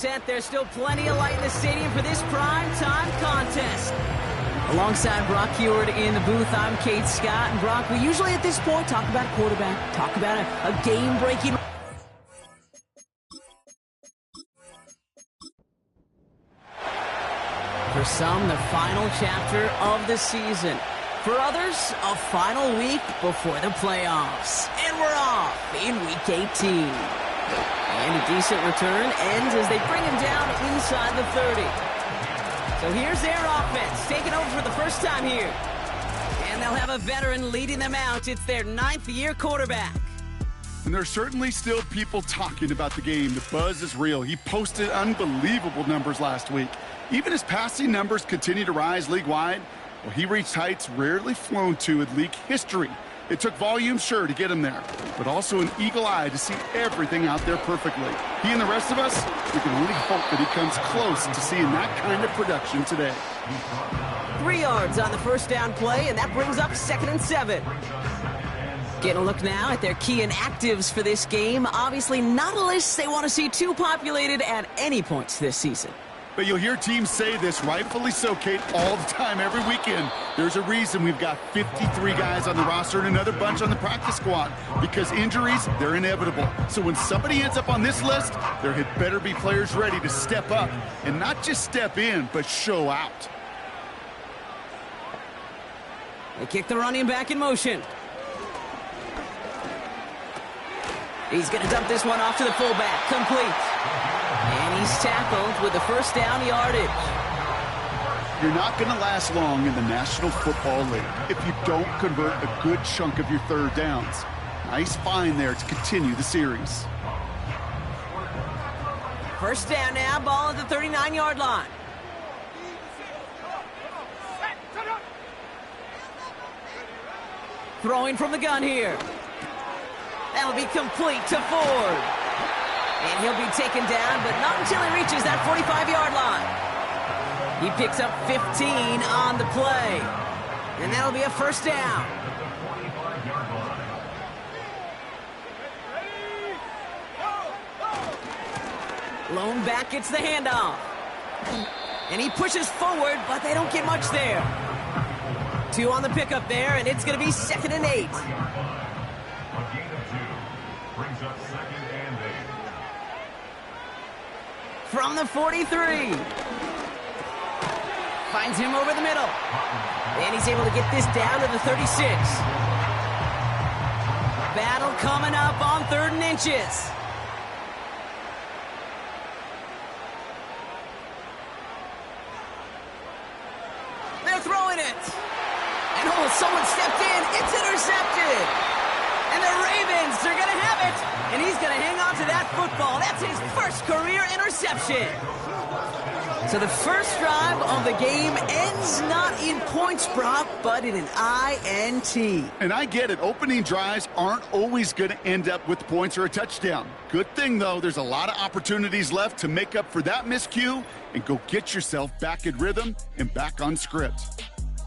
There's still plenty of light in the stadium for this prime time contest. Alongside Brock Heward in the booth, I'm Kate Scott. And Brock, we usually at this point talk about a quarterback, talk about a game-breaking... For some, the final chapter of the season. For others, a final week before the playoffs. And we're off in Week 18. And a decent return ends as they bring him down inside the 30. So here's their offense, taking over for the first time here. And they'll have a veteran leading them out. It's their 9th-year quarterback. And there's certainly still people talking about the game. The buzz is real. He posted unbelievable numbers last week. Even his passing numbers continue to rise league-wide. Well, he reached heights rarely flown to in league history. It took volume, sure, to get him there, but also an eagle eye to see everything out there perfectly. He and the rest of us, we can only hope that he comes close to seeing that kind of production today. 3 yards on the first down play, and that brings up 2nd and 7. Getting a look now at their key inactives for this game. Obviously not a list they want to see too populated at any points this season. But you'll hear teams say this, rightfully so, Kate, all the time, every weekend. There's a reason we've got 53 guys on the roster and another bunch on the practice squad. Because injuries, they're inevitable. So when somebody ends up on this list, there had better be players ready to step up. And not just step in, but show out. They kick the running back in motion. He's going to dump this one off to the fullback. Complete. And he's tackled with the first down yardage. You're not going to last long in the National Football League if you don't convert a good chunk of your third downs. Nice find there to continue the series. First down now, ball at the 39-yard line. Throwing from the gun here. That'll be complete to Ford. And he'll be taken down, but not until he reaches that 45-yard line. He picks up 15 on the play. And that'll be a first down. Lone back gets the handoff. And he pushes forward, but they don't get much there. 2 on the pickup there, and it's going to be 2nd and 8. From the 43. Finds him over the middle. And he's able to get this down to the 36. Battle coming up on 3rd and inches. They're throwing it. And oh, someone stepped in. It's intercepted. And the Ravens are going to have it. And he's going to hang on to that football. That's his first career interception. So the first drive of the game ends not in points, Brock, but in an INT. And I get it. Opening drives aren't always going to end up with points or a touchdown. Good thing, though, there's a lot of opportunities left to make up for that miscue and go get yourself back in rhythm and back on script.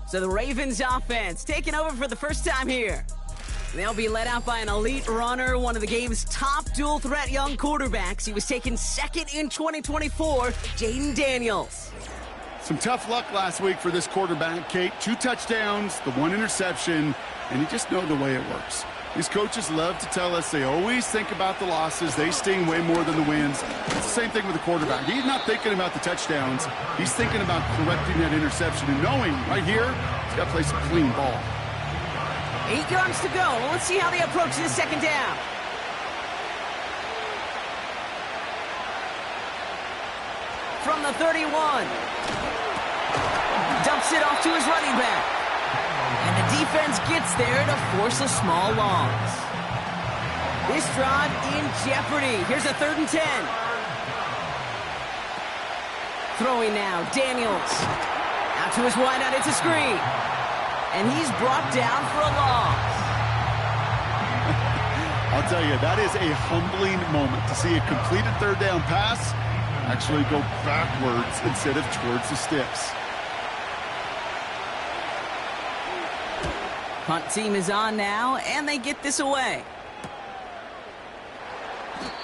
So the Ravens offense taking over for the first time here. They'll be led out by an elite runner, one of the game's top dual-threat young quarterbacks. He was taken 2nd in 2024, Jaden Daniels. Some tough luck last week for this quarterback, Kate. 2 touchdowns, the 1 interception, and you just know the way it works. These coaches love to tell us they always think about the losses. They sting way more than the wins. It's the same thing with the quarterback. He's not thinking about the touchdowns. He's thinking about correcting that interception and knowing right here he's got to play some clean ball. 8 yards to go. Let's see how they approach this 2nd down. From the 31. Dumps it off to his running back. And the defense gets there to force a small loss. This drive in jeopardy. Here's a 3rd and 10. Throwing now, Daniels. Out to his wideout, it's a screen. And he's brought down for a loss. I'll tell you, that is a humbling moment to see a completed 3rd down pass actually go backwards instead of towards the sticks. Punt team is on now, and they get this away.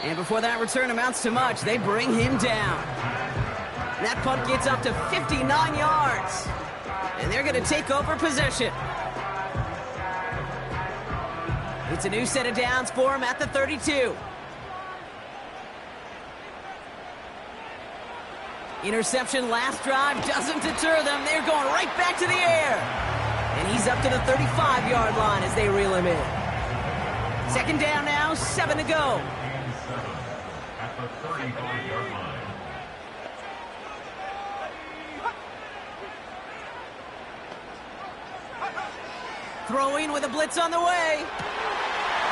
And before that return amounts to much, they bring him down. That punt gets up to 59 yards. And they're going to take over possession. It's a new set of downs for him at the 32. Interception last drive doesn't deter them. They're going right back to the air. And he's up to the 35-yard line as they reel him in. Second down now, 7 to go. At the 35-yard line. Throwing with a blitz on the way.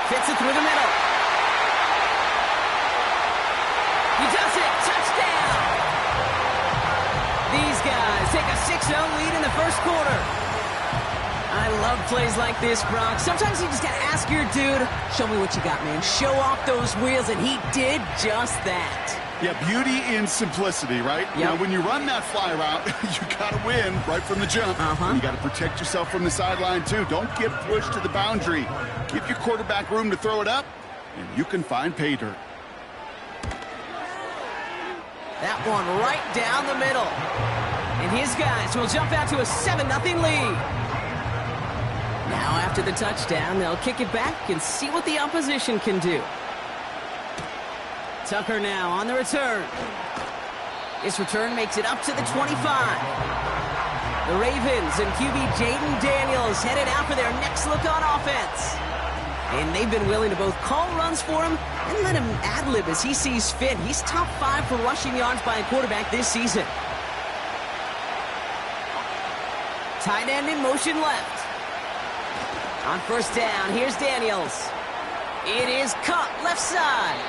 Fits it through the middle. He does it. Touchdown. These guys take a 6-0 lead in the first quarter. I love plays like this, Brock. Sometimes you just got to ask your dude, show me what you got, man. Show off those wheels, and he did just that. Yeah, beauty in simplicity, right? Yep. Now, when you run that fly route, you got to win right from the jump. You got to protect yourself from the sideline, too. Don't get pushed to the boundary. Give your quarterback room to throw it up, and you can find pay dirt. That one right down the middle. And his guys will jump out to a 7-0 lead. Now, after the touchdown, they'll kick it back and see what the opposition can do. Tucker now on the return. This return makes it up to the 25. The Ravens and QB Jaden Daniels headed out for their next look on offense. And they've been willing to both call runs for him and let him ad-lib as he sees fit. He's top 5 for rushing yards by a quarterback this season. Tight end in motion left. On first down, here's Daniels. It is caught left side.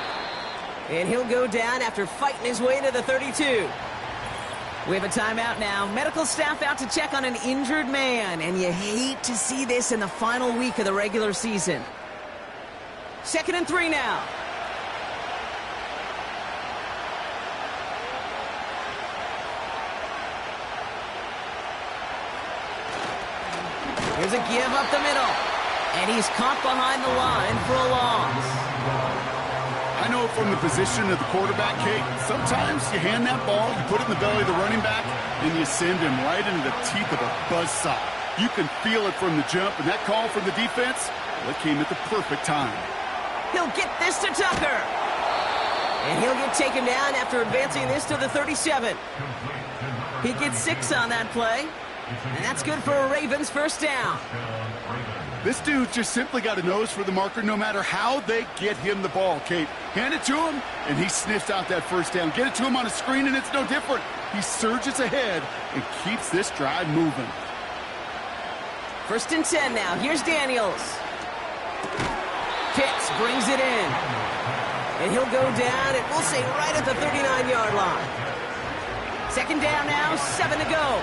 And he'll go down after fighting his way to the 32. We have a timeout now. Medical staff out to check on an injured man. And you hate to see this in the final week of the regular season. 2nd and 3 now. Here's a give up the middle. And he's caught behind the line for a loss. I know from the position of the quarterback, Kate, sometimes you hand that ball, you put it in the belly of the running back, and you send him right into the teeth of a buzzsaw. You can feel it from the jump, and that call from the defense, well, it came at the perfect time. He'll get this to Tucker. And he'll get taken down after advancing this to the 37. He gets 6 on that play, and that's good for a Ravens first down. This dude just simply got a nose for the marker no matter how they get him the ball, Kate. Hand it to him, and he sniffs out that first down. Get it to him on a screen, and it's no different. He surges ahead and keeps this drive moving. 1st and 10 now. Here's Daniels. Pitts brings it in. And he'll go down, and we'll say right at the 39-yard line. 2nd down now, 7 to go.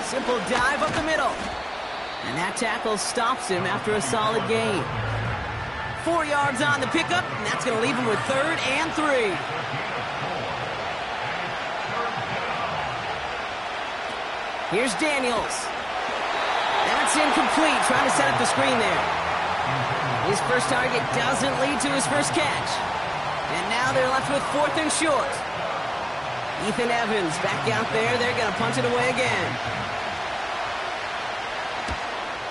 Simple dive up the middle. And that tackle stops him after a solid gain. 4 yards on the pickup, and that's going to leave him with 3rd and 3. Here's Daniels. That's incomplete, trying to set up the screen there. His first target doesn't lead to his first catch. And now they're left with 4th and short. Ethan Evans back out there. They're going to punt it away again.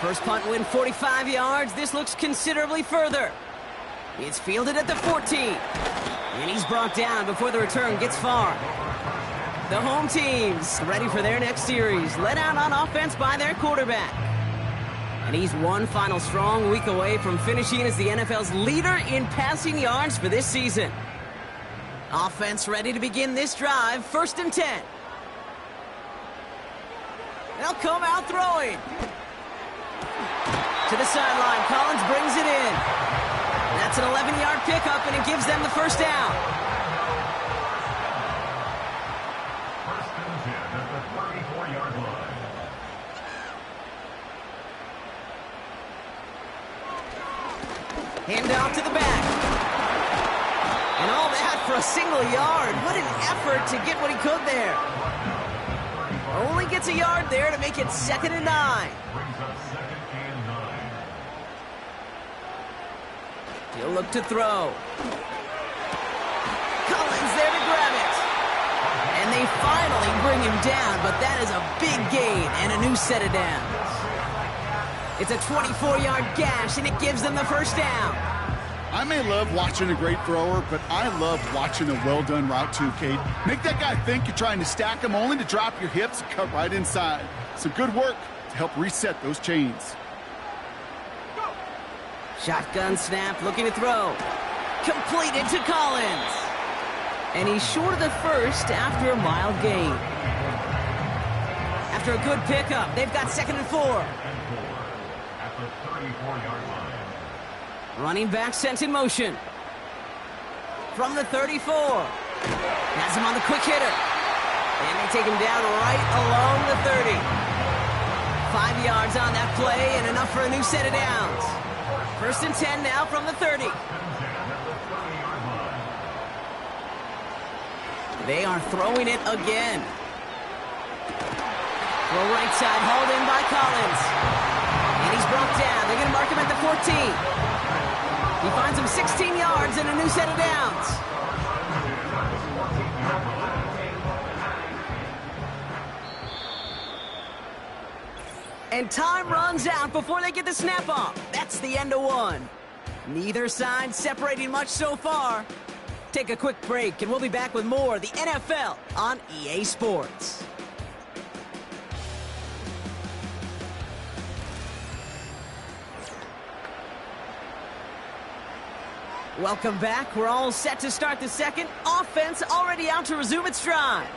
First punt win 45 yards. This looks considerably further. It's fielded at the 14. And he's brought down before the return gets far. The home team's ready for their next series. Led out on offense by their quarterback. And he's one final strong week away from finishing as the NFL's leader in passing yards for this season. Offense ready to begin this drive. 1st and 10. They'll come out throwing. To the sideline, Collins brings it in. That's an 11-yard pickup, and it gives them the first down. 1st and 10 at the 34-yard line. Hand off to the back. And all that for a single yard. What an effort to get what he could there. Only gets a yard there to make it 2nd and 9. Brings up 2nd and 9. He'll look to throw. Collins there to grab it. And they finally bring him down, but that is a big gain and a new set of downs. It's a 24-yard gash, and it gives them the first down. I may love watching a great thrower, but I love watching a well-done route too, Kate. Make that guy think you're trying to stack him only to drop your hips and cut right inside. Some good work to help reset those chains. Shotgun snap, looking to throw. Completed to Collins. And he's short of the first after a mild gain. After a good pickup, they've got 2nd and 4. At the 34-yard line. Running back sent in motion. From the 34. Has him on the quick hitter. And they take him down right along the 30. 5 yards on that play and enough for a new set of downs. 1st and 10 now from the 30. They are throwing it again. Throw right side, hauled in by Collins. And he's brought down. They're going to mark him at the 14. He finds him 16 yards and a new set of downs. And time runs out before they get the snap off. That's the end of one. Neither side separating much so far. Take a quick break, and we'll be back with more of the NFL on EA Sports. Welcome back. We're all set to start the second. Offense already out to resume its drive.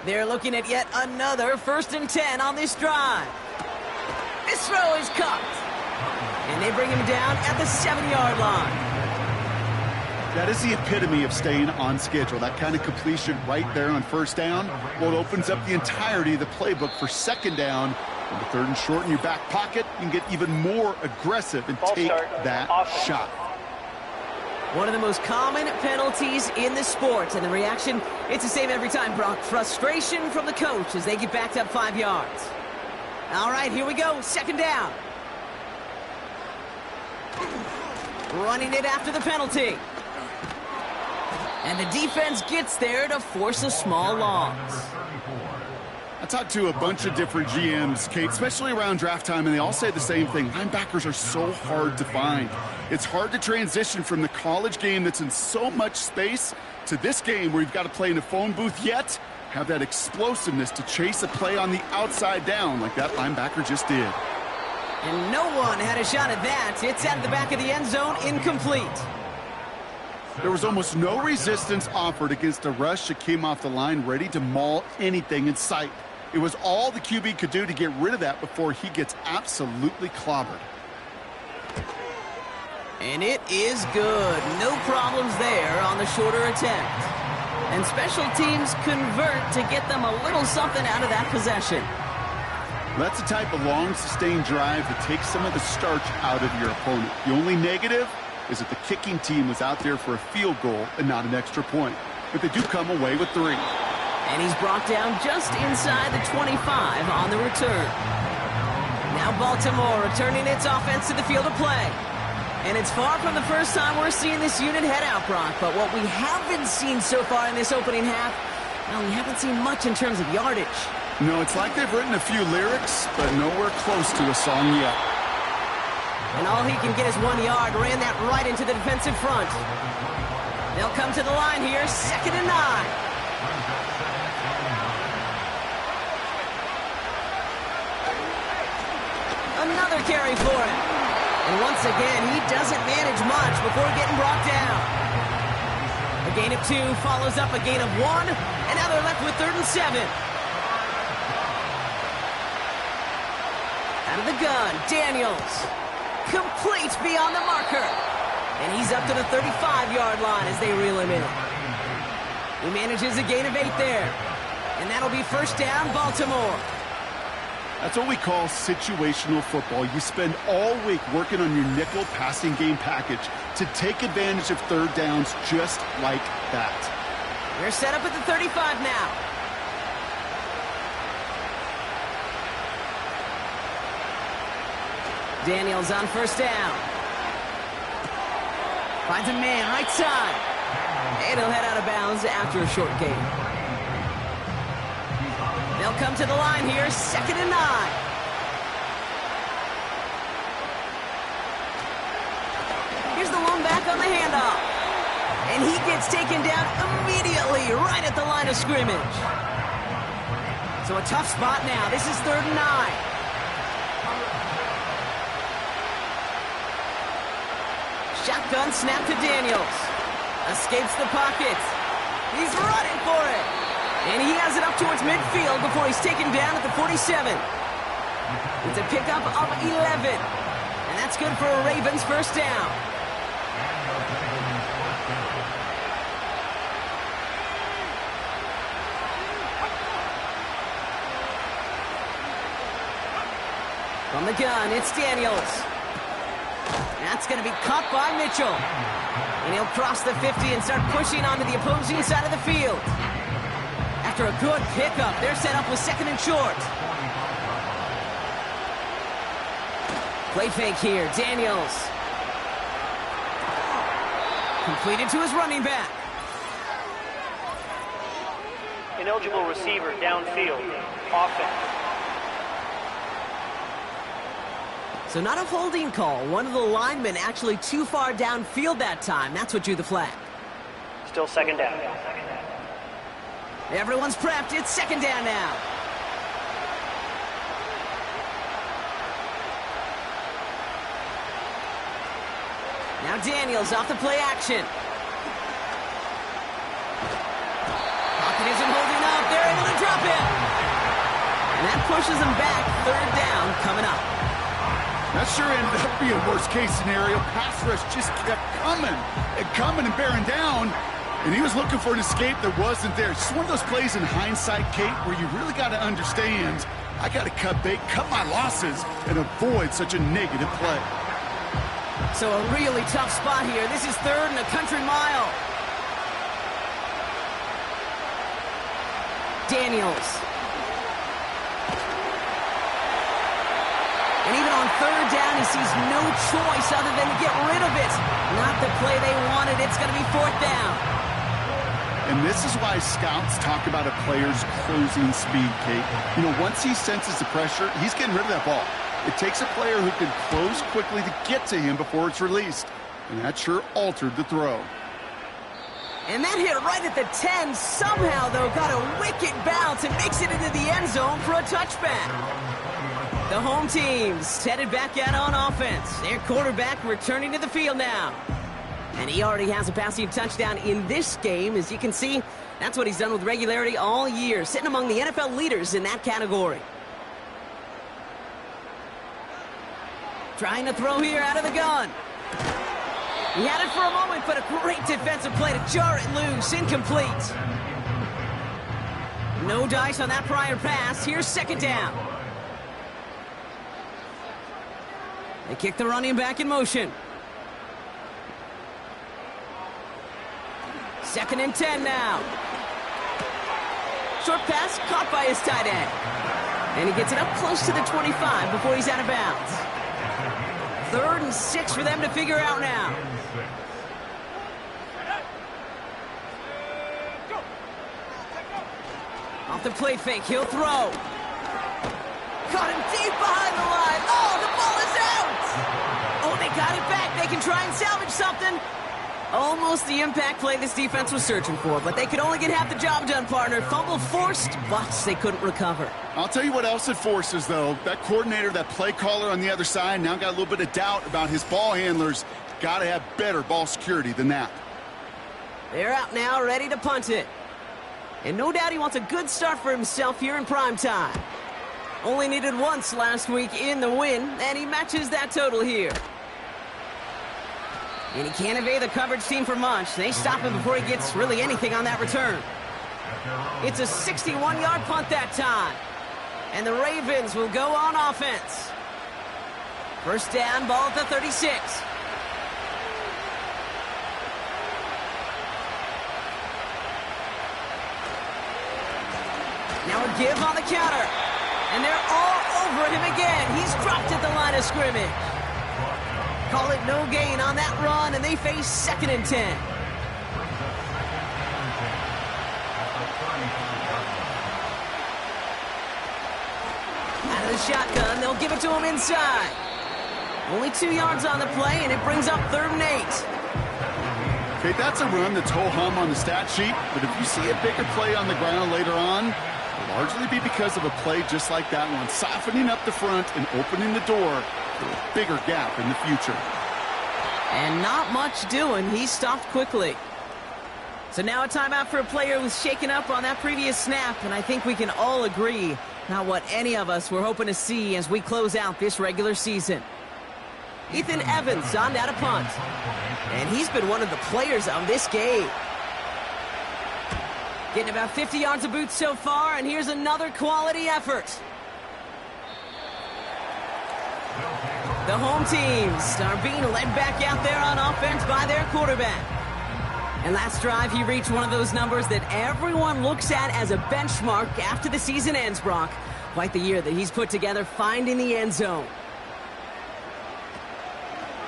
They're looking at yet another 1st and 10 on this drive. This throw is caught. And they bring him down at the 7-yard line. That is the epitome of staying on schedule. That kind of completion right there on 1st down. Well, it opens up the entirety of the playbook for 2nd down. On the 3rd and short in your back pocket, you can get even more aggressive and take that shot. One of the most common penalties in the sport, and the reaction, it's the same every time, Brock. Frustration from the coach as they get backed up 5 yards. All right, here we go, 2nd down. Running it after the penalty. And the defense gets there to force a small loss. I talked to a bunch of different GMs, Kate, especially around draft time, and they all say the same thing. Linebackers are so hard to find. It's hard to transition from the college game that's in so much space to this game where you've got to play in a phone booth, yet have that explosiveness to chase a play on the outside down like that linebacker just did. And no one had a shot at that. It's at the back of the end zone, incomplete. There was almost no resistance offered against a rush that came off the line ready to maul anything in sight. It was all the QB could do to get rid of that before he gets absolutely clobbered. And it is good. No problems there on the shorter attempt. And special teams convert to get them a little something out of that possession. That's the type of long, sustained drive that takes some of the starch out of your opponent. The only negative is that the kicking team was out there for a field goal and not an extra point. But they do come away with 3. And he's brought down just inside the 25 on the return. Now Baltimore returning its offense to the field of play. And it's far from the first time we're seeing this unit head out, Brock. But what we haven't seen so far in this opening half, well, we haven't seen much in terms of yardage. No, it's like they've written a few lyrics, but nowhere close to a song yet. And all he can get is 1 yard. Ran that right into the defensive front. They'll come to the line here, 2nd and 9. Another carry for him. And once again, he doesn't manage much before getting brought down. A gain of 2 follows up a gain of 1, and now they're left with 3rd and 7. Out of the gun, Daniels. Complete beyond the marker. And he's up to the 35-yard line as they reel him in. He manages a gain of 8 there. And that'll be 1st down, Baltimore. That's what we call situational football. You spend all week working on your nickel passing game package to take advantage of 3rd downs just like that. They're set up at the 35 now. Daniels on first down. Finds a man right side. And he'll head out of bounds after a short gain. They'll come to the line here, 2nd and 9. Here's the lone back on the handoff. And he gets taken down immediately right at the line of scrimmage. So a tough spot now. This is 3rd and 9. Shotgun snap to Daniels. Escapes the pocket. He's running for it. And he has it up towards midfield before he's taken down at the 47. It's a pickup of 11. And that's good for a Ravens first down. From the gun, it's Daniels. That's going to be caught by Mitchell. And he'll cross the 50 and start pushing onto the opposing side of the field. After a good pickup, they're set up with 2nd and short. Play fake here, Daniels. Completed to his running back. Ineligible receiver downfield. Offense. So not a holding call. One of the linemen actually too far downfield that time. That's what drew the flag. Still 2nd down. Everyone's prepped. It's 2nd down now. Now Daniels off the play action. Pocket isn't holding up. They're able to drop him. And that pushes him back. 3rd down coming up. That sure ended up being a worst-case scenario. Pass rush just kept coming and bearing down. And he was looking for an escape that wasn't there. It's just one of those plays in hindsight, Kate, where you really got to understand, I got to cut bait, cut my losses, and avoid such a negative play. So a really tough spot here. This is 3rd and a country mile. Daniels. And even on 3rd down, he sees no choice other than to get rid of it. Not the play they wanted. It's going to be 4th down. And this is why scouts talk about a player's closing speed, Kate. You know, once he senses the pressure, he's getting rid of that ball. It takes a player who can close quickly to get to him before it's released. And that sure altered the throw. And that hit right at the 10. Somehow, though, got a wicked bounce and makes it into the end zone for a touchback. The home team's headed back out on offense. Their quarterback returning to the field now. And he already has a passing touchdown in this game. As you can see, that's what he's done with regularity all year, sitting among the NFL leaders in that category. Trying to throw here out of the gun. He had it for a moment, but a great defensive play to jar it loose. Incomplete. No dice on that prior pass. Here's 2nd down. They kick the running back in motion. 2nd and 10 now. Short pass caught by his tight end. And he gets it up close to the 25 before he's out of bounds. 3rd and 6 for them to figure out now. Off the play fake, he'll throw. Caught him deep behind the line. Oh, the ball is out! Oh, they got it back. They can try and salvage something. Almost the impact play this defense was searching for, but they could only get half the job done, partner. Fumble forced, but they couldn't recover. I'll tell you what else it forces, though. That coordinator, that play caller on the other side, now got a little bit of doubt about his ball handlers. Got to have better ball security than that. They're out now, ready to punt it. And no doubt he wants a good start for himself here in prime time. Only needed once last week in the win, and he matches that total here. And he can't evade the coverage team for much. They stop him before he gets really anything on that return. It's a 61-yard punt that time. And the Ravens will go on offense. First down, ball at the 36. Now a give on the counter. And they're all over him again. He's dropped at the line of scrimmage. Call it no gain on that run, and they face 2nd and 10. Out of the shotgun, they'll give it to him inside. Only 2 yards on the play, and it brings up 3rd and 8. Okay, that's a run that's ho-hum on the stat sheet, but if you see a bigger play on the ground later on, it'll largely be because of a play just like that one, softening up the front and opening the door for a bigger gap in the future. And not much doing. He stopped quickly. So now a timeout for a player who was shaken up on that previous snap, and I think we can all agree not what any of us were hoping to see as we close out this regular season. Ethan Evans on that a punt. And he's been one of the players on this game. Getting about 50 yards of boots so far, and here's another quality effort. The home teams are being led back out there on offense by their quarterback. And last drive, he reached one of those numbers that everyone looks at as a benchmark after the season ends, Brock. Quite the year that he's put together finding the end zone.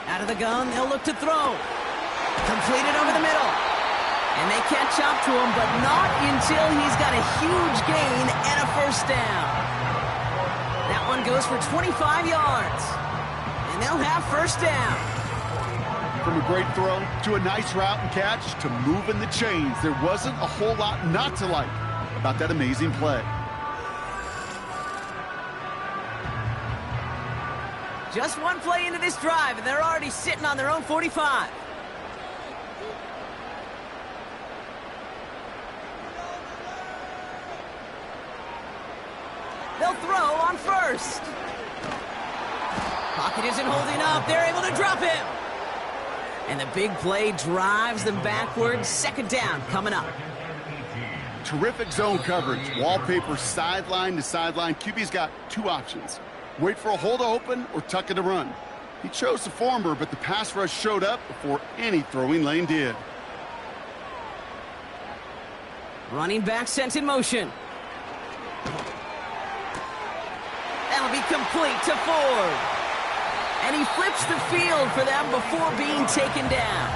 Out of the gun, they'll look to throw. Completed over the middle. And they catch up to him, but not until he's got a huge gain and a 1st down. That one goes for 25 yards. And they'll have 1st down. From a great throw to a nice route and catch to moving the chains, there wasn't a whole lot not to like about that amazing play. Just one play into this drive, and they're already sitting on their own 45. They'll throw on 1st. Pocket isn't holding up. They're able to drop him. And the big play drives them backwards. 2nd down coming up. Terrific zone coverage. Wallpaper sideline to sideline. QB's got 2 options. Wait for a hole to open or tuck it to run. He chose the former, but the pass rush showed up before any throwing lane did. Running back sent in motion. That'll be complete to Ford. And he flips the field for them before being taken down.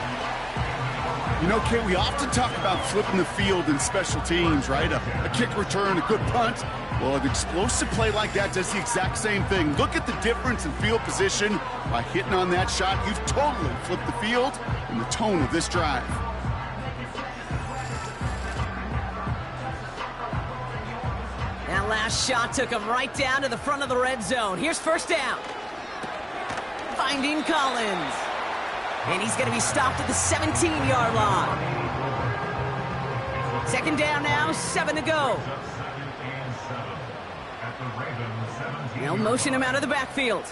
You know, Kate, we often talk about flipping the field in special teams, right? A kick return, a good punt. Well, an explosive play like that does the exact same thing. Look at the difference in field position. By hitting on that shot, you've totally flipped the field and the tone of this drive. That last shot took him right down to the front of the red zone. Here's 1st down. Finding Collins. And he's going to be stopped at the 17-yard line. 2nd down now, 7 to go. They'll motion him out of the backfield.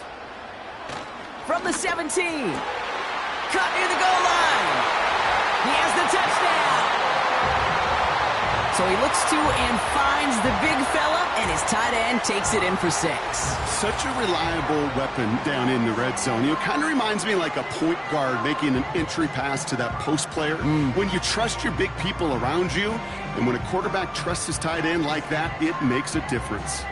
From the 17. Cut near the goal line. He has the touchdown. So he looks to and finds the big fella, and his tight end takes it in for 6. Such a reliable weapon down in the red zone. You know, kind of reminds me like a point guard making an entry pass to that post player. When you trust your big people around you, and when a quarterback trusts his tight end like that, it makes a difference.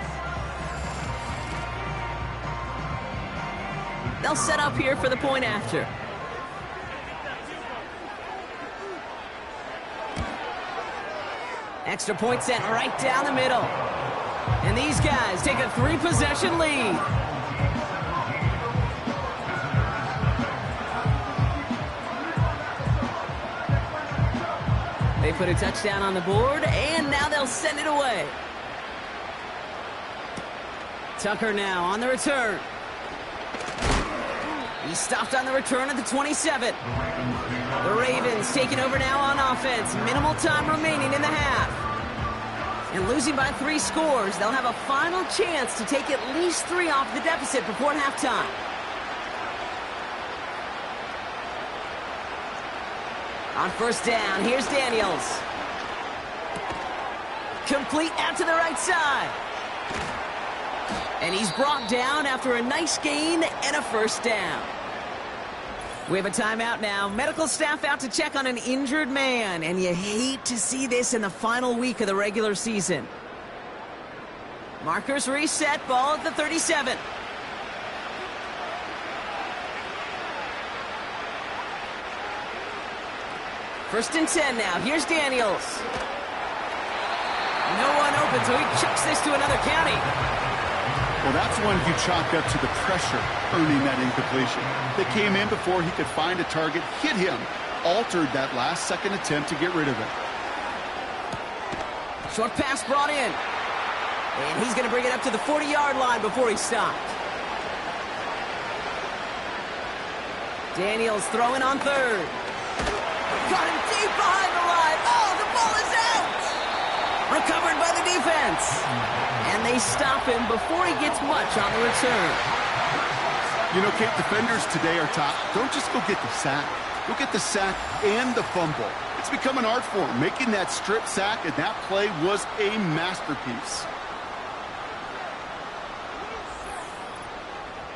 They'll set up here for the point after. Extra point sent right down the middle. And these guys take a 3-possession lead. They put a touchdown on the board, and now they'll send it away. Tucker now on the return. He stopped on the return at the 27. The Ravens taking over now on offense. Minimal time remaining in the half. And losing by 3 scores, they'll have a final chance to take at least 3 off the deficit before halftime. On 1st down, here's Daniels. Complete out to the right side. And he's brought down after a nice gain and a 1st down. We have a timeout now. Medical staff out to check on an injured man, and you hate to see this in the final week of the regular season. Markers reset, ball at the 37. First and 10 now. Here's Daniels. No one open, so he chucks this to another county. Well, that's one you chalk up to the pressure earning that incompletion. They came in before he could find a target, hit him, altered that last-second attempt to get rid of it. Short pass brought in. And he's going to bring it up to the 40-yard line before he stopped. Daniels throwing on third. Got him deep behind the line. Oh, the ball is out! Recovered by the defense. And they stop him before he gets much on the return. You know, Kate, defenders today are taught, don't just go get the sack. Go get the sack and the fumble. It's become an art form, making that strip sack, and that play was a masterpiece.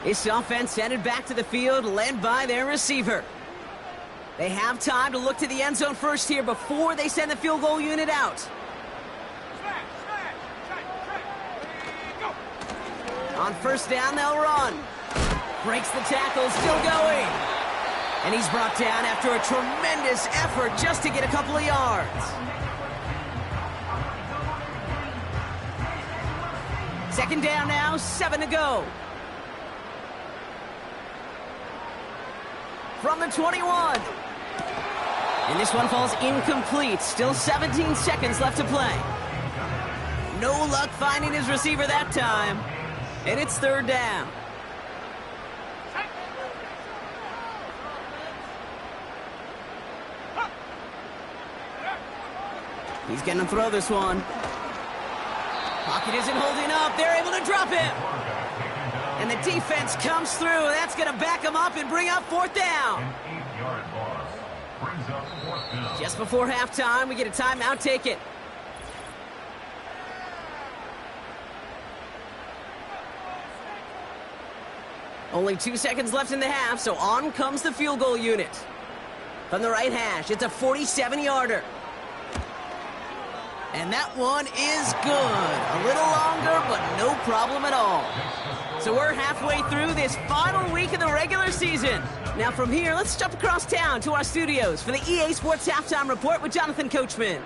This offense headed back to the field, led by their receiver. They have time to look to the end zone first here before they send the field goal unit out. On first down, they'll run. Breaks the tackle, still going. And he's brought down after a tremendous effort just to get a couple of yards. Second down now, 7 to go. From the 21. And this one falls incomplete. Still 17 seconds left to play. No luck finding his receiver that time. And it's third down. He's going to throw this one. Pocket isn't holding up. They're able to drop him. And the defense comes through. That's going to back him up and bring up fourth down. An 8-yard loss brings up fourth down. Just before halftime, we get a timeout taken. Only 2 seconds left in the half, so on comes the field goal unit. From the right hash, it's a 47-yarder. And that one is good. A little longer, but no problem at all. So we're halfway through this final week of the regular season. Now from here, let's jump across town to our studios for the EA Sports Halftime Report with Jonathan Coachman.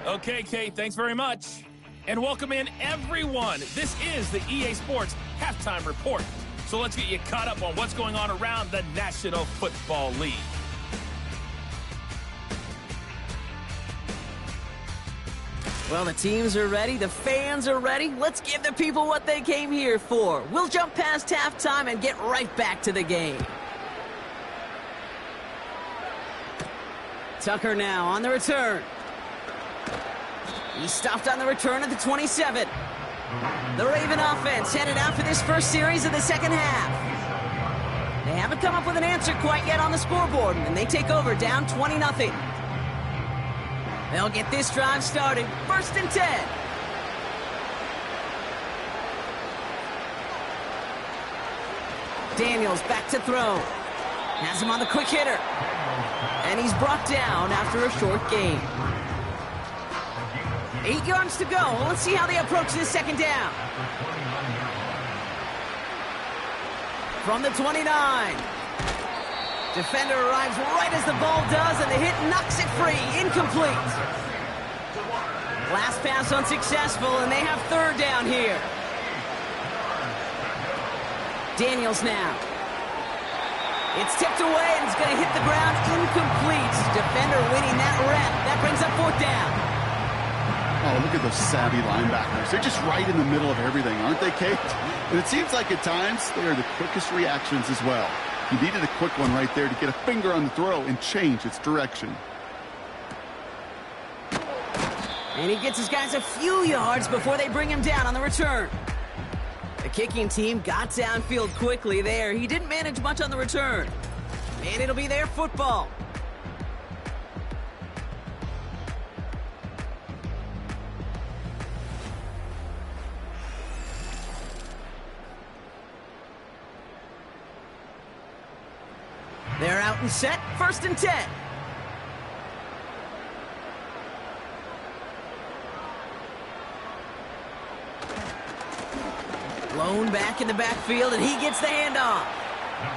Okay, Kate, thanks very much. And welcome in, everyone. This is the EA Sports Halftime Report. So let's get you caught up on what's going on around the National Football League. Well, the teams are ready, the fans are ready. Let's give the people what they came here for. We'll jump past halftime and get right back to the game. Tucker now on the return. He stopped on the return at the 27. The Raven offense headed out for this first series of the second half. They haven't come up with an answer quite yet on the scoreboard, and they take over down 20-0. They'll get this drive started. First and 10. Daniels back to throw. Has him on the quick hitter. And he's brought down after a short gain. 8 yards to go. Let's see how they approach this second down. From the 29. Defender arrives right as the ball does, and the hit knocks it free. Incomplete. Last pass unsuccessful, and they have third down here. Daniels now. It's tipped away, and it's going to hit the ground incomplete. Defender winning that rep. That brings up fourth down. Oh, look at those savvy linebackers. They're just right in the middle of everything, aren't they, Kate? And it seems like at times they are the quickest reactions as well. He needed a quick one right there to get a finger on the throw and change its direction. And he gets his guys a few yards before they bring him down on the return. The kicking team got downfield quickly there. He didn't manage much on the return. And it'll be their football. They're out and set, first and 10. Blown back in the backfield, and he gets the handoff.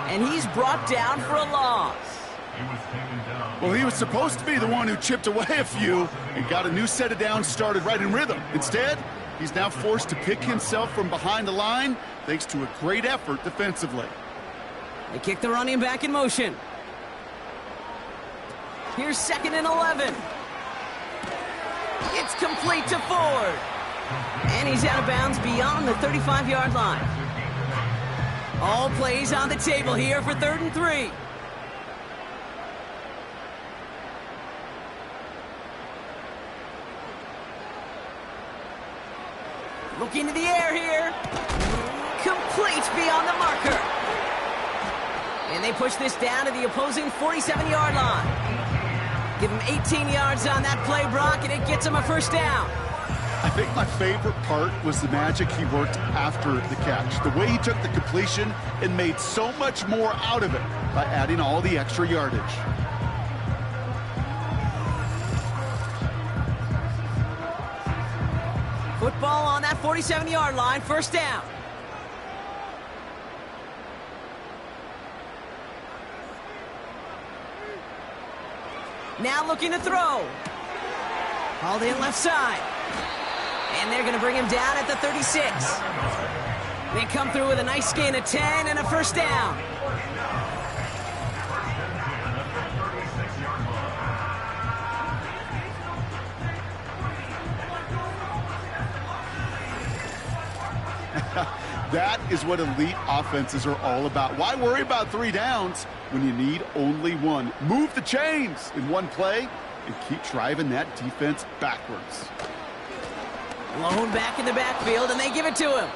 And he's brought down for a loss. Well, he was supposed to be the one who chipped away a few and got a new set of downs started right in rhythm. Instead, he's now forced to pick himself from behind the line thanks to a great effort defensively. They kick the running back in motion. Here's 2nd and 11. It's complete to Ford. And he's out of bounds beyond the 35-yard line. All plays on the table here for 3rd and 3. Looking to the air here. Complete beyond the marker. And they push this down to the opposing 47-yard line. Give him 18 yards on that play, Brock, and it gets him a 1st down. I think my favorite part was the magic he worked after the catch. The way he took the completion and made so much more out of it by adding all the extra yardage. Football on that 47-yard line, 1st down. Now looking to throw. Hauled in left side. And they're going to bring him down at the 36. They come through with a nice gain of 10 and a 1st down. That is what elite offenses are all about. Why worry about 3 downs when you need only 1? Move the chains in one play and keep driving that defense backwards. Blown back in the backfield, and they give it to him.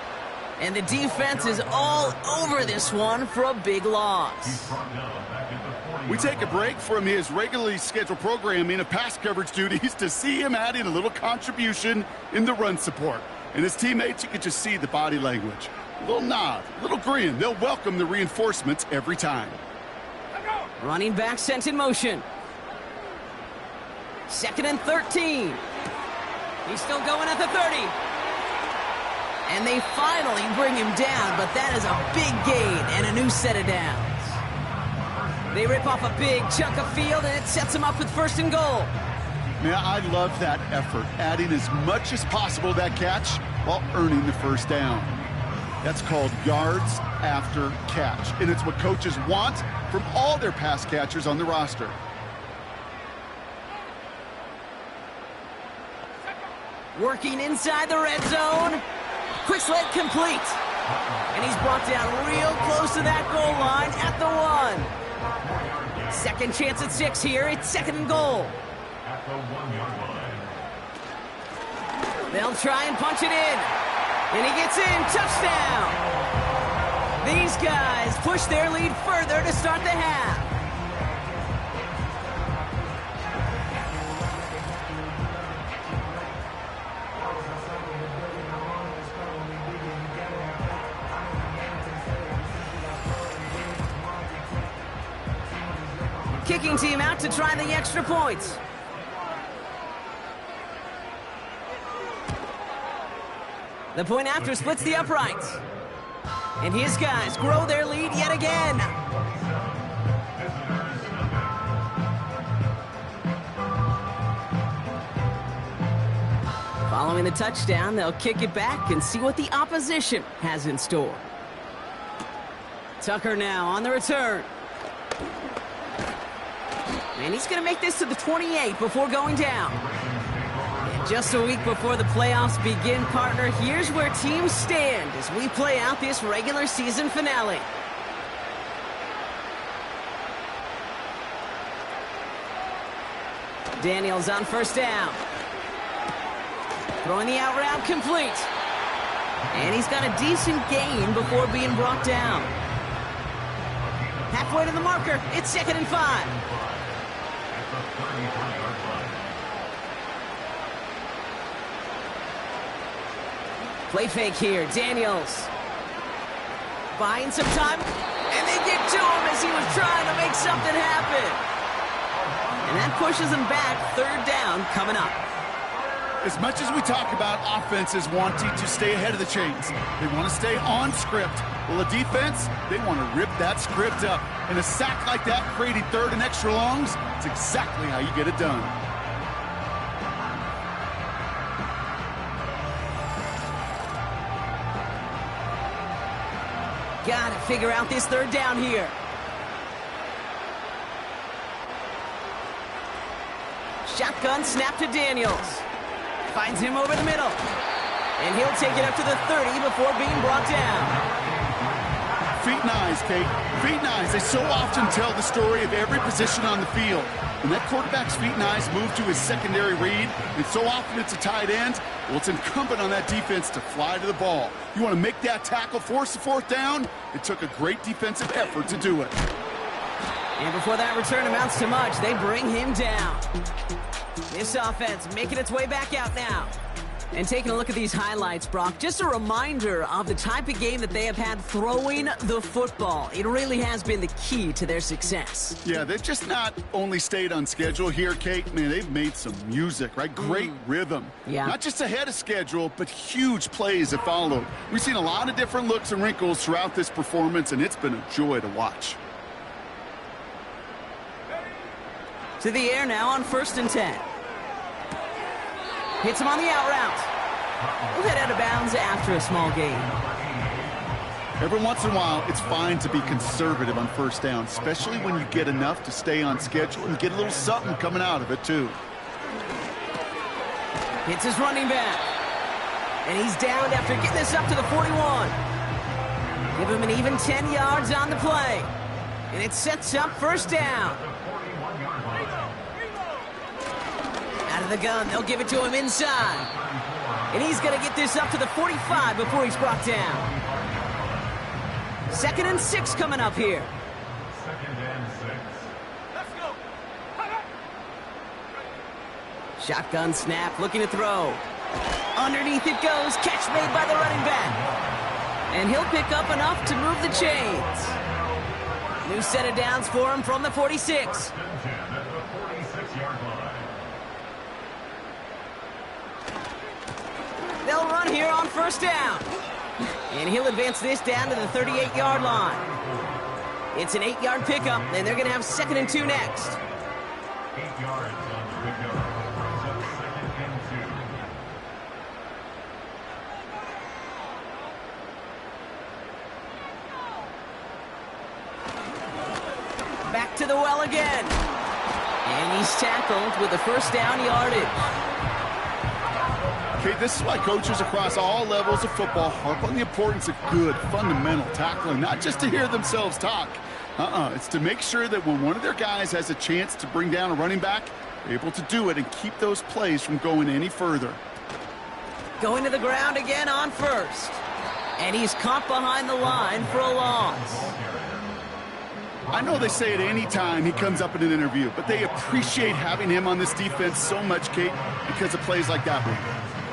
And the defense is all over this one for a big loss. We take a break from his regularly scheduled programming of pass coverage duties to see him adding a little contribution in the run support. And his teammates, you can just see the body language. A little nod, a little grin. They'll welcome the reinforcements every time. Running back sent in motion. 2nd and 13. He's still going at the 30. And they finally bring him down, but that is a big gain and a new set of downs. They rip off a big chunk of field, and it sets him up with 1st and goal. Man, I love that effort, adding as much as possible to that catch while earning the 1st down. That's called yards after catch, and it's what coaches want from all their pass catchers on the roster. Working inside the red zone. Quick slant complete. And he's brought down real close to that goal line at the 1. 2nd chance at 6 here. It's 2nd and goal. At the 1-yard line. They'll try and punch it in. And he gets in. Touchdown. These guys push their lead further to start the half. Kicking team out to try the extra points. The point after splits the uprights. And his guys grow their lead yet again. Following the touchdown, they'll kick it back and see what the opposition has in store. Tucker now on the return. And he's going to make this to the 28 before going down. And just a week before the playoffs begin, partner, here's where teams stand as we play out this regular season finale. Daniels on 1st down. Throwing the out route complete. And he's got a decent gain before being brought down. Halfway to the marker, it's 2nd and 5. Play fake here, Daniels. Buying some time, and they get to him as he was trying to make something happen. And that pushes him back, 3rd down coming up. As much as we talk about offenses wanting to stay ahead of the chains, they want to stay on script. Well, a defense, they want to rip that script up. And a sack like that, creating third and extra longs, it's exactly how you get it done. Gotta figure out this third down here. Shotgun snap to Daniels. Finds him over the middle. And he'll take it up to the 30 before being brought down. Feet and eyes, Kate. Feet and eyes. They so often tell the story of every position on the field. When that quarterback's feet and eyes move to his secondary read, and so often it's a tight end, well, it's incumbent on that defense to fly to the ball. You want to make that tackle, force the fourth down? It took a great defensive effort to do it. And before that return amounts to much, they bring him down. This offense making its way back out now. And taking a look at these highlights, Brock, just a reminder of the type of game that they have had throwing the football. It really has been the key to their success. Yeah, they've just not only stayed on schedule here, Kate. Man, they've made some music, right? Great rhythm. Yeah. Not just ahead of schedule, but huge plays that followed. We've seen a lot of different looks and wrinkles throughout this performance, and it's been a joy to watch. To the air now on 1st and 10. Hits him on the out route. We'll head out of bounds after a small gain. Every once in a while, it's fine to be conservative on first down, especially when you get enough to stay on schedule and get a little something coming out of it, too. Hits his running back. And he's down after getting this up to the 41. Give him an even 10 yards on the play. And it sets up first down. Out of the gun, they'll give it to him inside. And he's going to get this up to the 45 before he's brought down. 2nd and 6 coming up here. 2nd and 6. Let's go. Shotgun snap, looking to throw. Underneath it goes, catch made by the running back. And he'll pick up enough to move the chains. New set of downs for him from the 46. 1st and 10 at the 46-yard line. They'll run here on first down. And he'll advance this down to the 38-yard line. It's an 8-yard pickup, and they're going to have 2nd and 2 next. 8 yards on the pickup. Brings up 2nd and 2. Back to the well again. And he's tackled with the first down yardage. Okay, this is why coaches across all levels of football harp on the importance of good, fundamental tackling, not just to hear themselves talk. It's to make sure that when one of their guys has a chance to bring down a running back, they're able to do it and keep those plays from going any further. Going to the ground again on first. And he's caught behind the line for a loss. I know they say it any time he comes up in an interview, but they appreciate having him on this defense so much, Kate, because of plays like that one.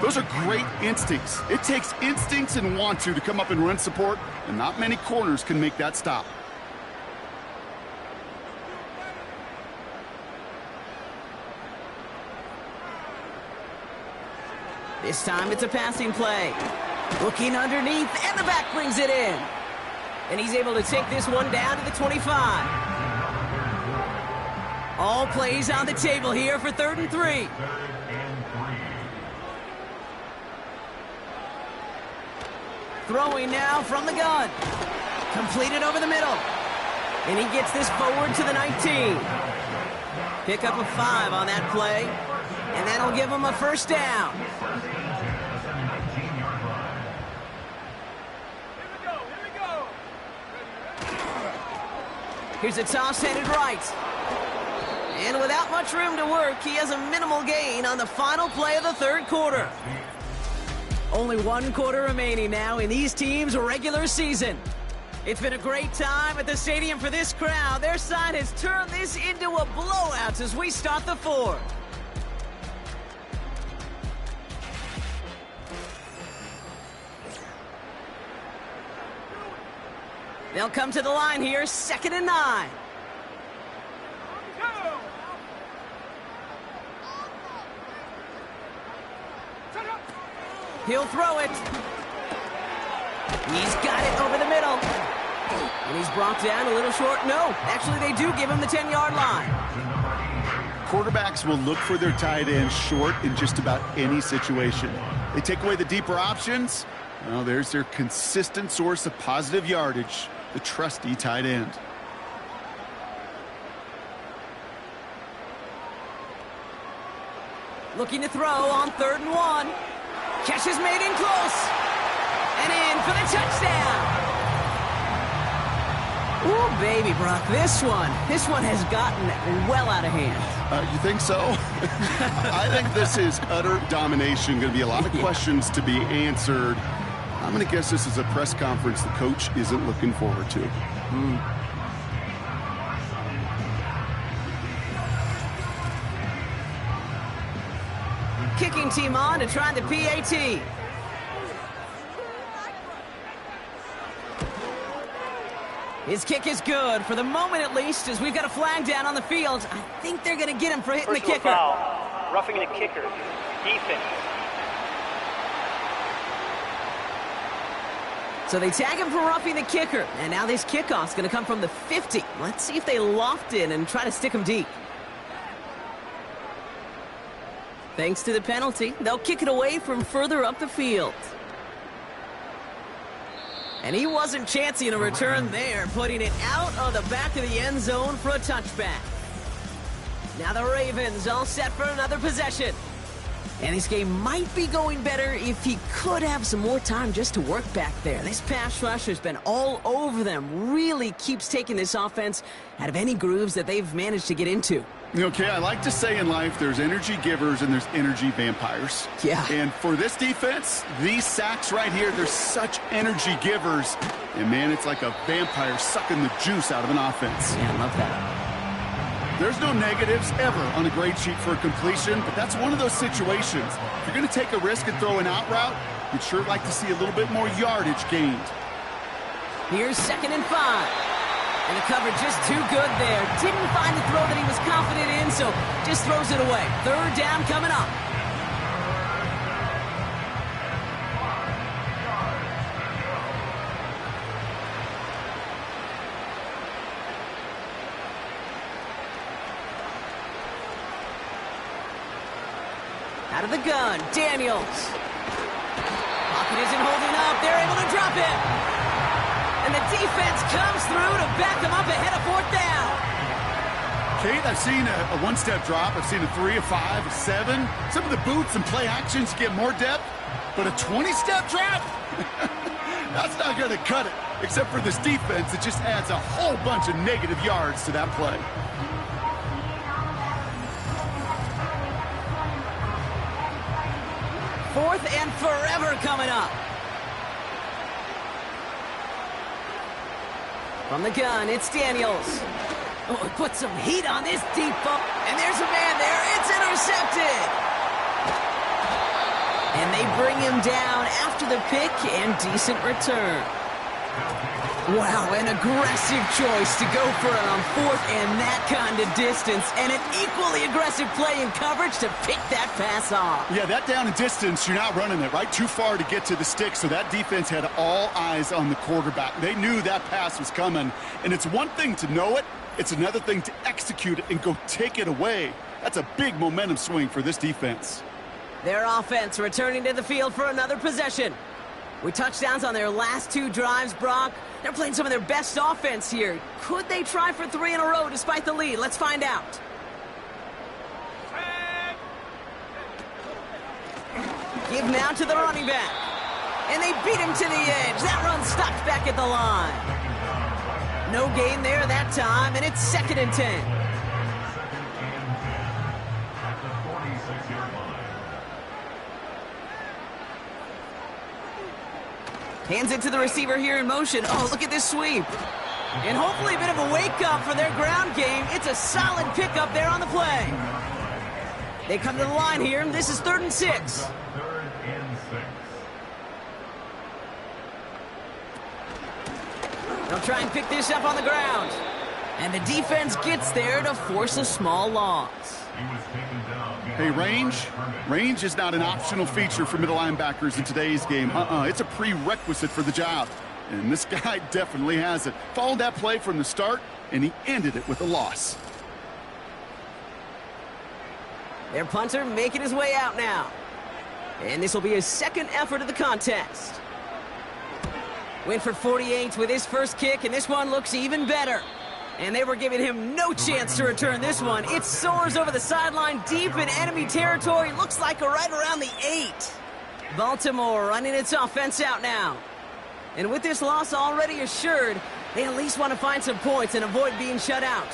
Those are great instincts. It takes instincts and want to come up and run support, and not many corners can make that stop. This time it's a passing play. Looking underneath, and the back brings it in. And he's able to take this one down to the 25. All plays on the table here for 3rd and 3. Throwing now from the gun. Completed over the middle. And he gets this forward to the 19. Pick up a 5 on that play. And that'll give him a first down. Here's a toss headed right. And without much room to work, he has a minimal gain on the final play of the 3rd quarter. Only 1 quarter remaining now in these teams' regular season. It's been a great time at the stadium for this crowd. Their side has turned this into a blowout as we start the 4th. They'll come to the line here, 2nd and 9. He'll throw it. He's got it over the middle. And he's brought down a little short. No, actually they do give him the 10-yard line. Quarterbacks will look for their tight end short in just about any situation. They take away the deeper options. Well, there's their consistent source of positive yardage, the trusty tight end. Looking to throw on 3rd and 1. Catch is made in close. And in for the touchdown. Ooh, baby, Brock, this one has gotten well out of hand. You think so? I think this is utter domination. Going to be a lot of questions to be answered. I'm going to guess this is a press conference the coach isn't looking forward to. Kicking team on to try the PAT. His kick is good, for the moment at least, as we've got a flag down on the field. I think they're going to get him for hitting the kicker. Foul. Roughing the kicker. Defense. So they tag him for roughing the kicker, and now this kickoff's going to come from the 50. Let's see if they loft in and try to stick him deep. Thanks to the penalty, they'll kick it away from further up the field. And he wasn't chancing a return there, putting it out of the back of the end zone for a touchback. Now the Ravens all set for another possession. And this game might be going better if he could have some more time just to work back there. This pass rush has been all over them. Really keeps taking this offense out of any grooves that they've managed to get into. Okay, I like to say in life there's energy givers and there's energy vampires. Yeah. And for this defense, these sacks right here, they're such energy givers. And, man, it's like a vampire sucking the juice out of an offense. Yeah, I love that. There's no negatives ever on a grade sheet for a completion, but that's one of those situations. If you're going to take a risk and throw an out route, you'd sure like to see a little bit more yardage gained. Here's 2nd and 5. And the cover just too good there. Didn't find the throw that he was confident in, so just throws it away. 3rd down coming up. Out of the gun, Daniels. Pocket isn't holding up. They're able to drop it. And the defense comes through to back them up ahead of 4th down. Kate, I've seen a one-step drop. I've seen a 3, a 5, a 7. Some of the boots and play actions get more depth, but a 20-step drop? That's not going to cut it. Except for this defense, it just adds a whole bunch of negative yards to that play. Fourth and forever coming up. From the gun, it's Daniels. Oh, put some heat on this deep ball. And there's a man there. It's intercepted. And they bring him down after the pick and decent return. Wow, an aggressive choice to go for it on 4th and that kind of distance. And an equally aggressive play in coverage to pick that pass off. Yeah, that down and distance, you're not running it, right? Too far to get to the stick, so that defense had all eyes on the quarterback. They knew that pass was coming. And it's one thing to know it. It's another thing to execute it and go take it away. That's a big momentum swing for this defense. Their offense returning to the field for another possession. With touchdowns on their last 2 drives, Brock, they're playing some of their best offense here. Could they try for 3 in a row despite the lead? Let's find out. Give now to the running back. And they beat him to the edge. That run stopped back at the line. No gain there that time, and it's 2nd and 10. Hands it to the receiver here in motion. Oh, look at this sweep. And hopefully a bit of a wake-up for their ground game. It's a solid pickup there on the play. They come to the line here, and this is 3rd and 6. 3rd and 6. They'll try and pick this up on the ground. And the defense gets there to force a small loss. Hey, range is not an optional feature for middle linebackers in today's game. It's a prerequisite for the job. And this guy definitely has it. Followed that play from the start, and he ended it with a loss. Their punter making his way out now. And this will be his second effort of the contest. Went for 48 with his first kick, and this one looks even better. And they were giving him no chance to return this one. It soars over the sideline deep in enemy territory. Looks like right around the 8. Baltimore running its offense out now. And with this loss already assured, they at least want to find some points and avoid being shut out.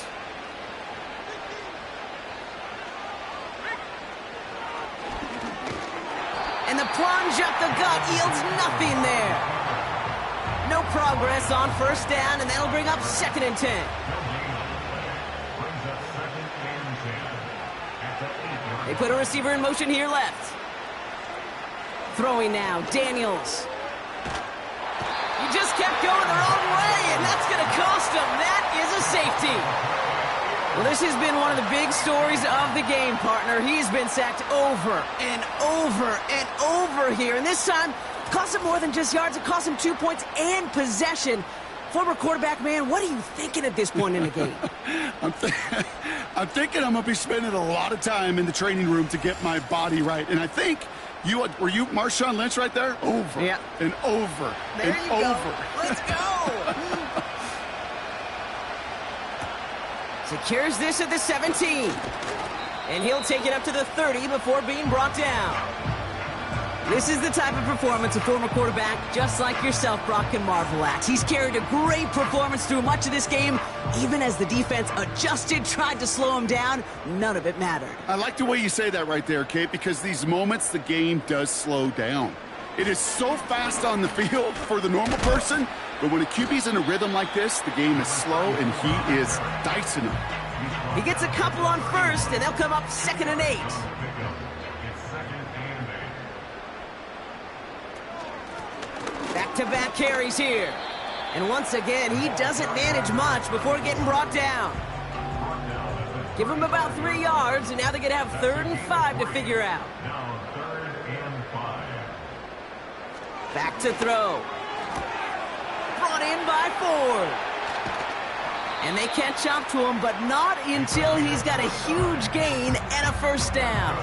And the plunge up the gut yields nothing there. No progress on first down, and that'll bring up 2nd and 10. They put a receiver in motion here left. Throwing now, Daniels. He just kept going the wrong way, and that's going to cost him. That is a safety. Well, this has been one of the big stories of the game, partner. He's been sacked over and over and over here, and this time, cost him more than just yards. It cost him 2 points and possession. Former quarterback, man, what are you thinking at this point in the game? I'm thinking I'm going to be spending a lot of time in the training room to get my body right. And I think, were you Marshawn Lynch right there? Over and over there and you over. Go. Let's go. Secures this at the 17. And he'll take it up to the 30 before being brought down. This is the type of performance a former quarterback, just like yourself, Brock, can marvel at. He's carried a great performance through much of this game. Even as the defense adjusted, tried to slow him down, none of it mattered. I like the way you say that right there, Kate, because these moments the game does slow down. It is so fast on the field for the normal person, but when a QB's in a rhythm like this, the game is slow and he is dicing them. He gets a couple on first, and they'll come up 2nd and 8. Back-to-back carries here. And once again, he doesn't manage much before getting brought down. Give him about 3 yards, and now they're going to have 3rd and 5 to figure out. Back to throw. Brought in by Ford. And they catch up to him, but not until he's got a huge gain and a first down.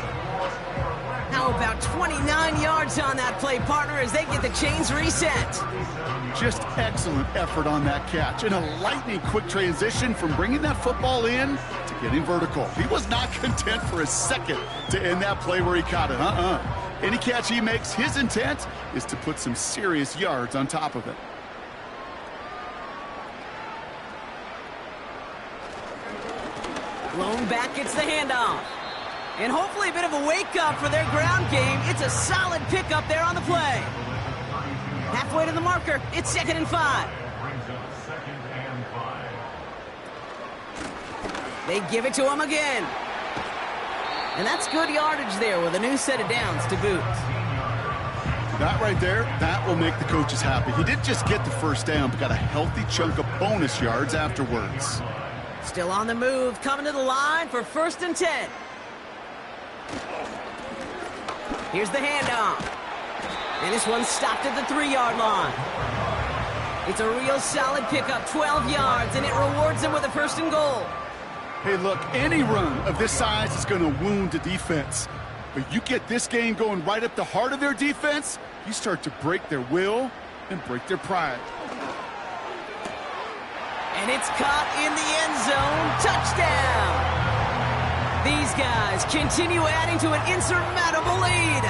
How about 29 yards on that play, partner, as they get the chains reset. Just excellent effort on that catch. And a lightning-quick transition from bringing that football in to getting vertical. He was not content for a second to end that play where he caught it. Any catch he makes, his intent is to put some serious yards on top of it. Lone back gets the handoff. And hopefully a bit of a wake-up for their ground game. It's a solid pickup there on the play. Halfway to the marker. It's 2nd and 5. They give it to him again. And that's good yardage there with a new set of downs to boot. That right there, that will make the coaches happy. He didn't just get the first down, but got a healthy chunk of bonus yards afterwards. Still on the move, coming to the line for 1st and 10. Here's the handoff. And this one's stopped at the 3-yard line. It's a real solid pickup, 12 yards, and it rewards them with a 1st and goal. Hey, look, any run of this size is going to wound the defense. But you get this game going right up the heart of their defense, you start to break their will and break their pride. And it's caught in the end zone. Touchdown! These guys continue adding to an insurmountable lead.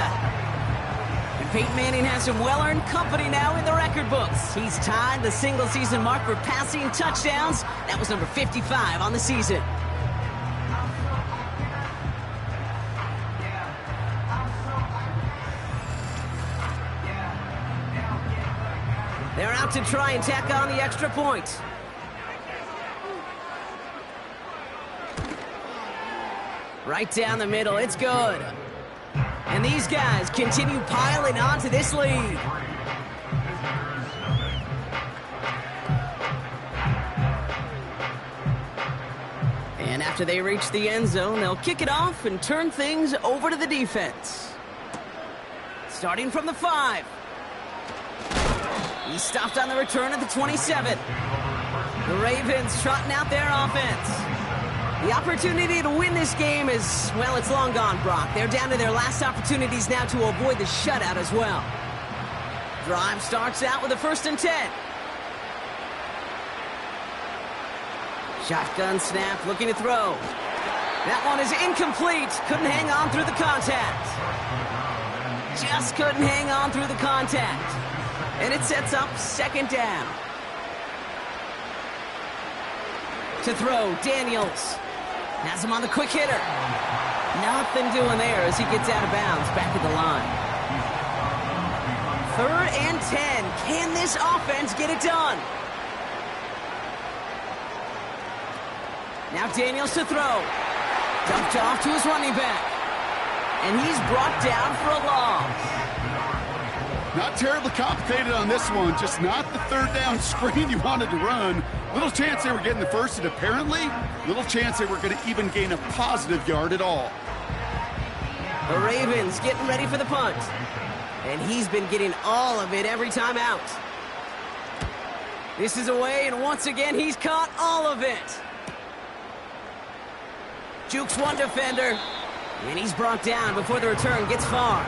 And Peyton Manning has some well-earned company now in the record books. He's tied the single-season mark for passing touchdowns. That was number 55 on the season. They're out to try and tack on the extra point. Right down the middle, it's good. And these guys continue piling on to this lead. And after they reach the end zone, they'll kick it off and turn things over to the defense. Starting from the 5. He stopped on the return at the 27. The Ravens trotting out their offense. The opportunity to win this game is, well, it's long gone, Brock. They're down to their last opportunities now to avoid the shutout as well. Drive starts out with a 1st and 10. Shotgun snap, looking to throw. That one is incomplete. Couldn't hang on through the contact. Just couldn't hang on through the contact. And it sets up 2nd down. To throw, Daniels. Has him on the quick hitter. Nothing doing there as he gets out of bounds back at the line. 3rd and 10. Can this offense get it done? Now Daniels to throw. Dumped off to his running back. And he's brought down for a loss. Not terribly complicated on this one. Just not the 3rd down screen you wanted to run. Little chance they were getting the first, and apparently little chance they were going to even gain a positive yard at all. The Ravens getting ready for the punt. And he's been getting all of it every time out. This is away, and once again, he's caught all of it. Jukes one defender, and he's brought down before the return gets far.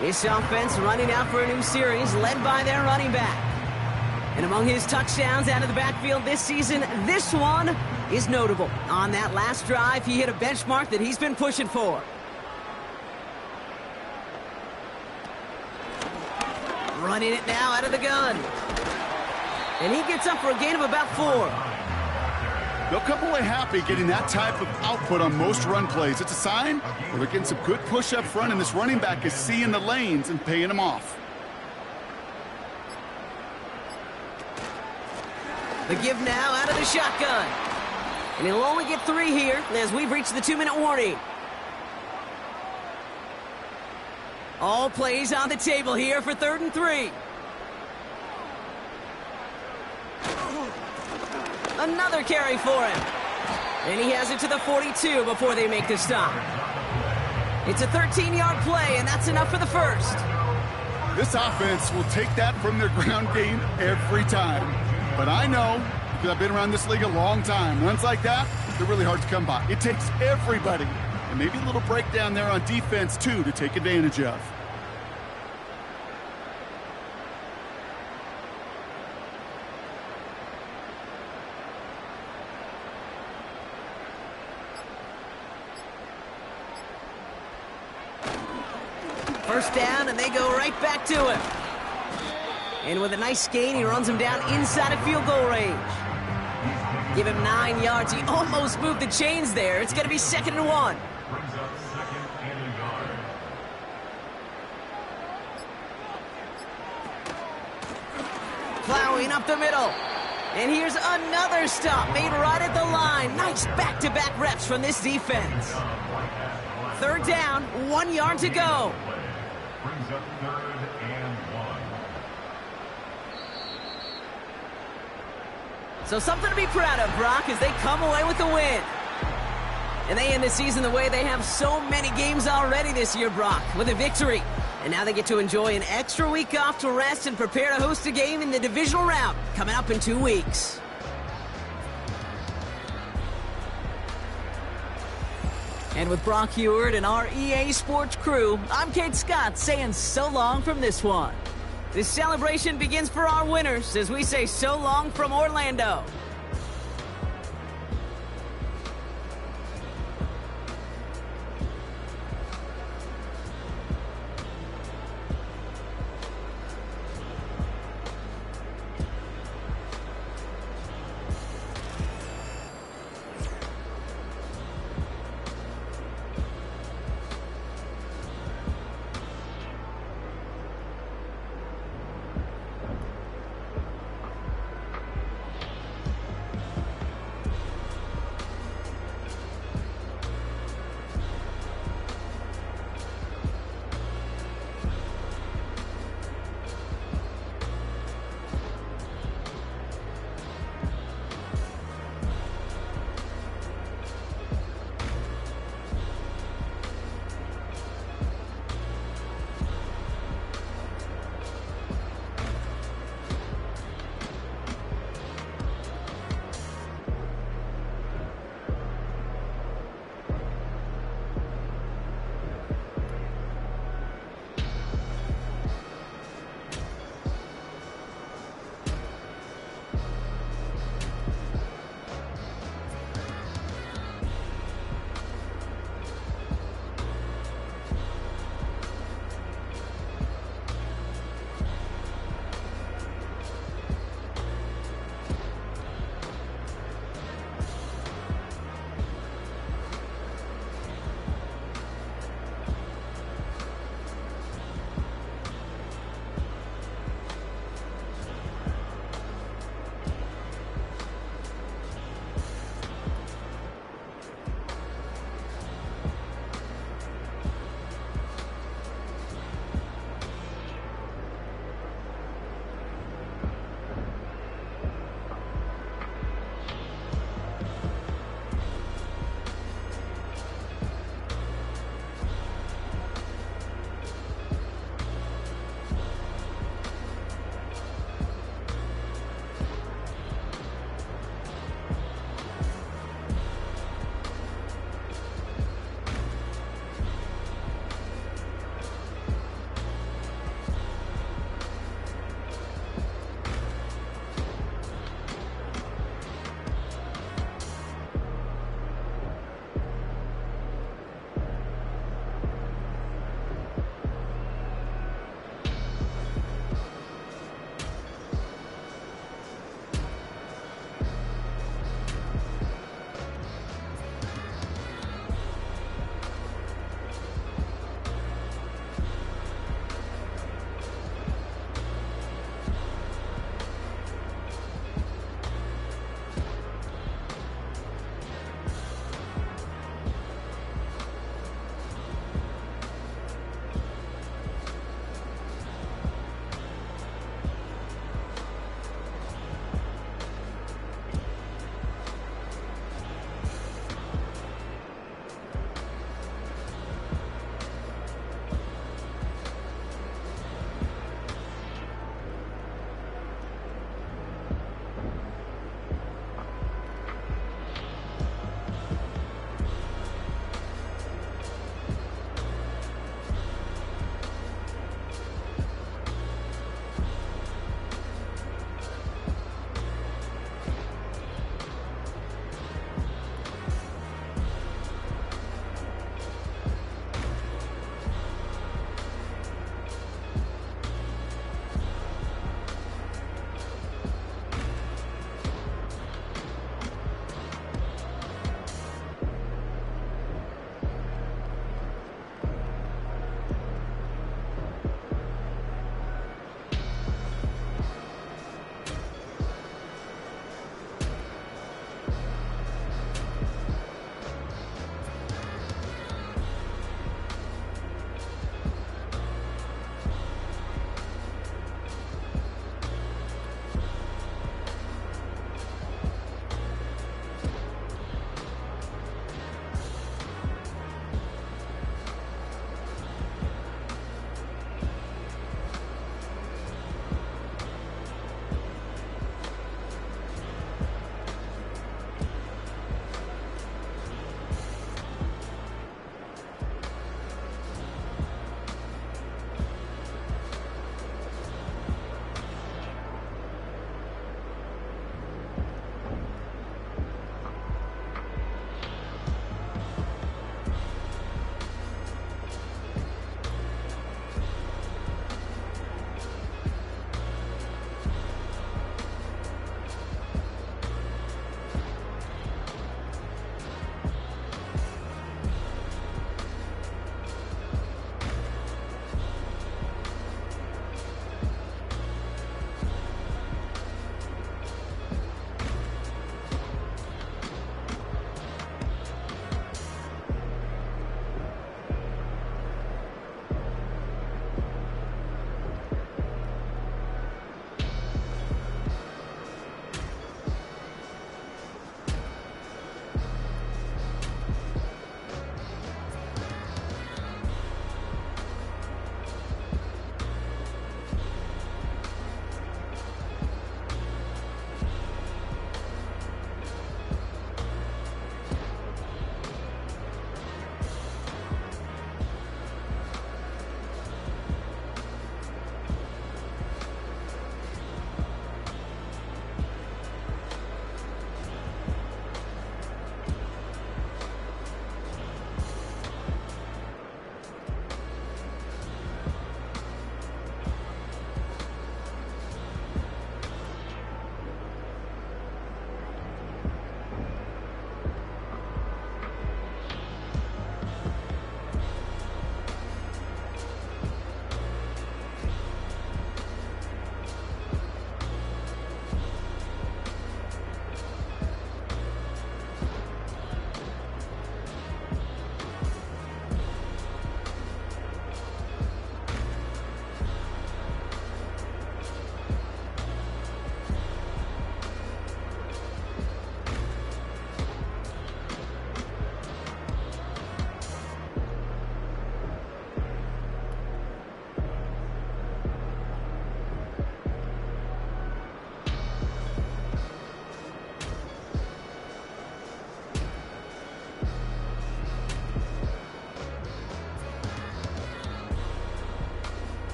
This offense running out for a new series, led by their running back. And among his touchdowns out of the backfield this season, this one is notable. On that last drive, he hit a benchmark that he's been pushing for. Running it now out of the gun. And he gets up for a gain of about 4. They'll come away happy getting that type of output on most run plays. It's a sign where they're getting some good push up front, and this running back is seeing the lanes and paying them off. The give now out of the shotgun. And he'll only get 3 here as we've reached the 2-minute warning. All plays on the table here for 3rd and 3. Another carry for him. And he has it to the 42 before they make the stop. It's a 13-yard play, and that's enough for the 1st. This offense will take that from their ground game every time. But I know, because I've been around this league a long time, runs like that, they're really hard to come by. It takes everybody. And maybe a little breakdown there on defense, too, to take advantage of. First down, and they go right back to him. And with a nice gain, he runs him down inside of field goal range. Give him 9 yards. He almost moved the chains there. It's going to be 2nd and 1. Brings up 2nd and a yard. Plowing up the middle. And here's another stop made right at the line. Nice back-to-back reps from this defense. 3rd down, 1 yard to go. Brings up 3rd and 1. So something to be proud of, Brock, as they come away with the win. And they end the season the way they have so many games already this year, Brock, with a victory. And now they get to enjoy an extra week off to rest and prepare to host a game in the divisional round coming up in 2 weeks. And with Brock Heward and our EA Sports crew, I'm Kate Scott saying so long from this one. This celebration begins for our winners as we say so long from Orlando.